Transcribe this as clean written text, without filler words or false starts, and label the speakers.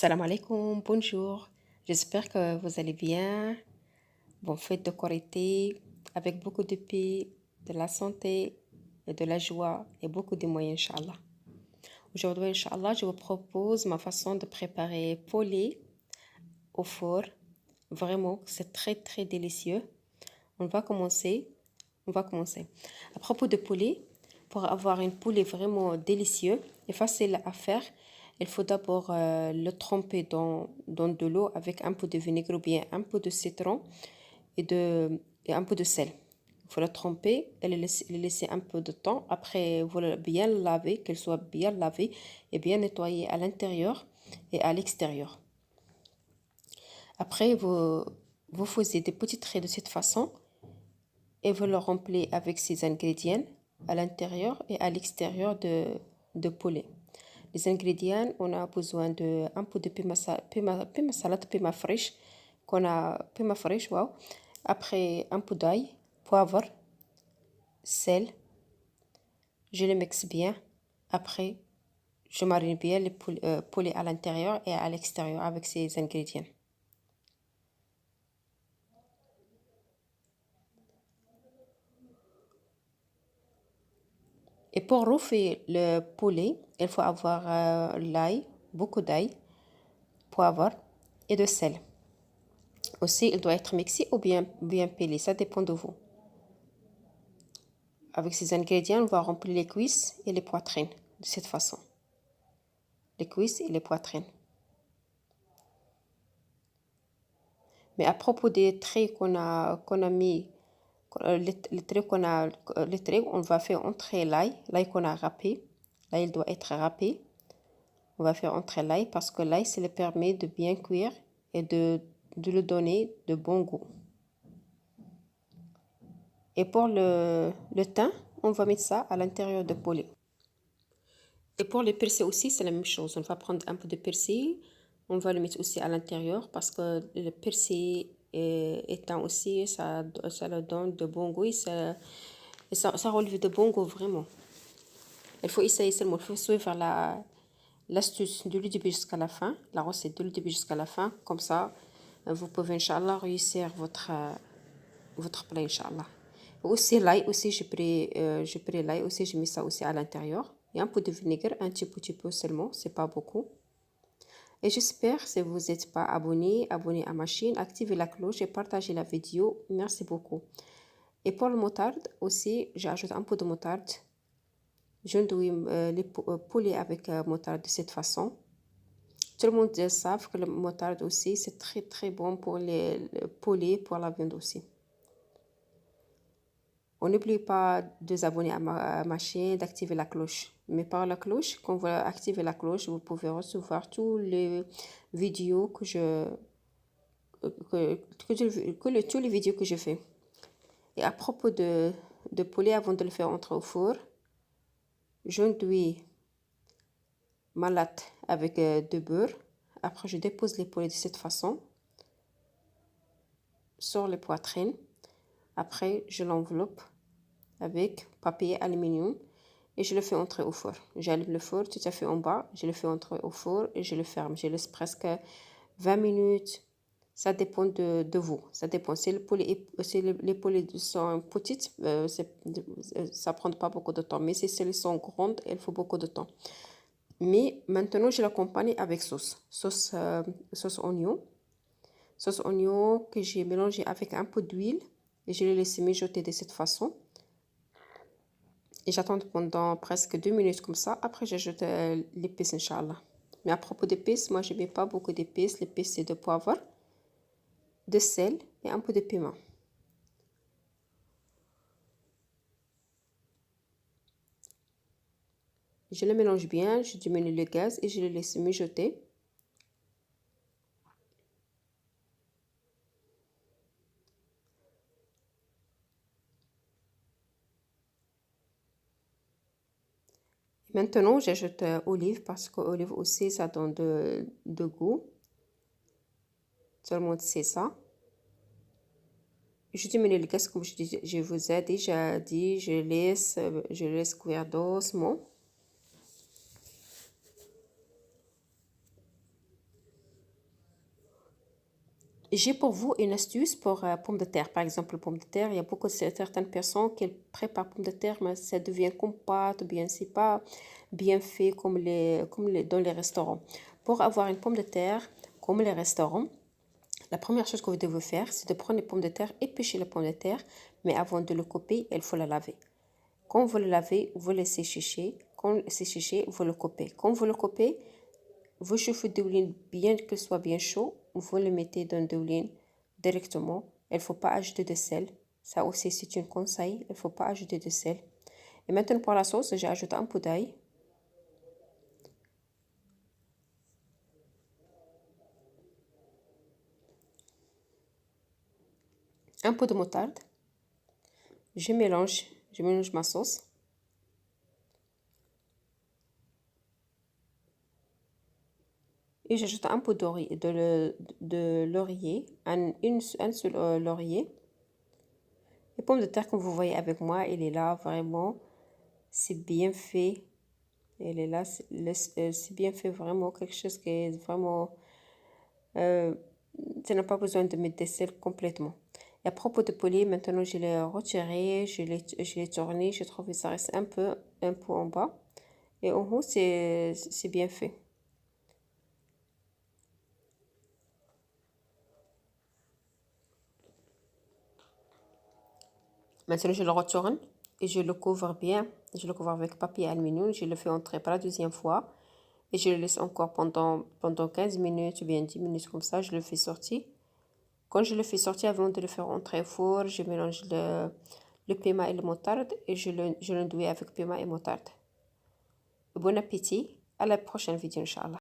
Speaker 1: Salam alaikum, bonjour. J'espère que vous allez bien. Bonne fête de Korité avec beaucoup de paix, de la santé et de la joie et beaucoup de moyens, Inch'Allah. Aujourd'hui, Inch'Allah, je vous propose ma façon de préparer poulet au four. Vraiment, c'est très très délicieux. On va commencer. À propos de poulet, pour avoir un poulet vraiment délicieux et facile à faire, il faut d'abord le tremper dans de l'eau avec un peu de vinaigre ou bien un peu de citron et un peu de sel. Il faut le tremper et le laisser un peu de temps. Après, vous le bien laver, qu'elle soit bien lavée et bien nettoyée à l'intérieur et à l'extérieur. Après, vous faisiez des petits traits de cette façon et vous le remplissez avec ces ingrédients à l'intérieur et à l'extérieur de poulet. Les ingrédients, on a besoin de un peu de pima salade, pima fraîche, wow. Après, un peu d'ail, poivre, sel. Je les mixe bien. Après, je marine bien le poulet à l'intérieur et à l'extérieur avec ces ingrédients. Et pour refaire le poulet, il faut avoir l'ail, beaucoup d'ail, poivre et de sel. Aussi, il doit être mixé ou bien pelé, ça dépend de vous. Avec ces ingrédients, on va remplir les cuisses et les poitrines de cette façon. Les cuisses et les poitrines. Mais à propos des traits qu'on a mis, les traits, on va faire entrer l'ail qu'on a râpé. L'ail doit être râpé. On va faire entrer l'ail parce que l'ail, ça le permet de bien cuire et de le donner de bon goût. Et pour le thym, on va mettre ça à l'intérieur du poulet. Et pour le persil aussi, c'est la même chose. On va prendre un peu de persil, on va le mettre aussi à l'intérieur parce que le persil étant aussi, ça le donne de bon goût et ça relève de bon goût vraiment. Il faut essayer seulement, il faut suivre l'astuce de le début jusqu'à la fin, la recette de le début jusqu'à la fin. Comme ça, vous pouvez, Inch'Allah, réussir votre plat, Inch'Allah. Aussi, l'ail, aussi, j'ai pris l'ail, aussi, j'ai mis ça aussi à l'intérieur. Et un peu de vinaigre, un petit peu seulement, c'est pas beaucoup. Et j'espère, si vous n'êtes pas abonné, abonnez à ma chaîne, activez la cloche et partagez la vidéo. Merci beaucoup. Et pour le moutarde, aussi, j'ajoute un peu de moutarde. Je douille les poulets avec moutarde de cette façon. Tout le monde sait que le moutarde aussi, c'est très très bon pour les poulets, pour la viande aussi. On n'oublie pas de vous abonner à ma chaîne, d'activer la cloche. Mais par la cloche, quand vous activez la cloche, vous pouvez recevoir toutes les vidéos que tous les vidéos que je fais. Et à propos de poulet, avant de le faire entrer au four, j'enduis ma latte avec de beurre. Après, je dépose les poulets de cette façon sur les poitrines. Après, je l'enveloppe avec papier aluminium et je le fais entrer au four. J'allume le four tout à fait en bas, je le fais entrer au four et je le ferme. Je laisse presque 20 minutes. Ça dépend de vous. Ça dépend. Si les poulets sont petites, ça prend pas beaucoup de temps. Mais si elles sont grandes, il faut beaucoup de temps. Mais maintenant, je l'accompagne avec sauce oignon. Sauce oignon que j'ai mélangé avec un peu d'huile et je l'ai laissé mijoter de cette façon. Et j'attends pendant presque 2 minutes comme ça. Après, j'ajoute l'épice, Inch'Allah. Mais à propos d'épices, moi, je ne mets pas beaucoup d'épices. L'épice, c'est de poivre, de sel et un peu de piment. Je le mélange bien, je diminue le gaz et je le laisse mijoter. Maintenant, j'ajoute olive parce que l'olive aussi, ça donne de goût. Tout le monde sait ça. Je diminue le gaz comme je vous ai déjà dit. Je laisse cuire doucement. J'ai pour vous une astuce pour pommes de terre. Par exemple, pommes de terre, il y a beaucoup de certaines personnes qui préparent pommes de terre, mais ça devient comme pâte, ou bien c'est pas bien fait dans les restaurants. Pour avoir une pomme de terre comme les restaurants, la première chose que vous devez faire, c'est de prendre les pommes de terre, éplucher les pommes de terre, mais avant de le couper, il faut la laver. Quand vous le lavez, vous laissez sécher. Quand c'est séché, vous le coupez. Quand vous le coupez, vous chauffez de l'huile bien que ce soit bien chaud. Vous le mettez dans de l'huile directement. Il ne faut pas ajouter de sel. Ça aussi, c'est un conseil. Il ne faut pas ajouter de sel. Et maintenant, pour la sauce, j'ajoute un peu d'ail. Un peu de moutarde. Je mélange ma sauce. Et j'ajoute un peu de laurier, un seul laurier. Les pommes de terre, comme vous voyez avec moi, elle est là, vraiment. C'est bien fait. Elle est là, c'est bien fait, vraiment. Quelque chose qui est vraiment... tu n'as pas besoin de mettre des sels complètement. Et à propos de poulet, maintenant, je l'ai retiré, je l'ai tourné. Je trouve que ça reste un peu en bas. Et en haut, c'est bien fait. Maintenant, je le retourne et je le couvre bien. Je le couvre avec papier aluminium. Je le fais entrer pour la deuxième fois. Et je le laisse encore pendant 15 minutes ou bien 10 minutes comme ça. Je le fais sortir. Quand je le fais sortir, avant de le faire entrer au four, je mélange le piment et le moutarde et je l'enduis avec piment et moutarde. Bon appétit. À la prochaine vidéo, Inch'Allah.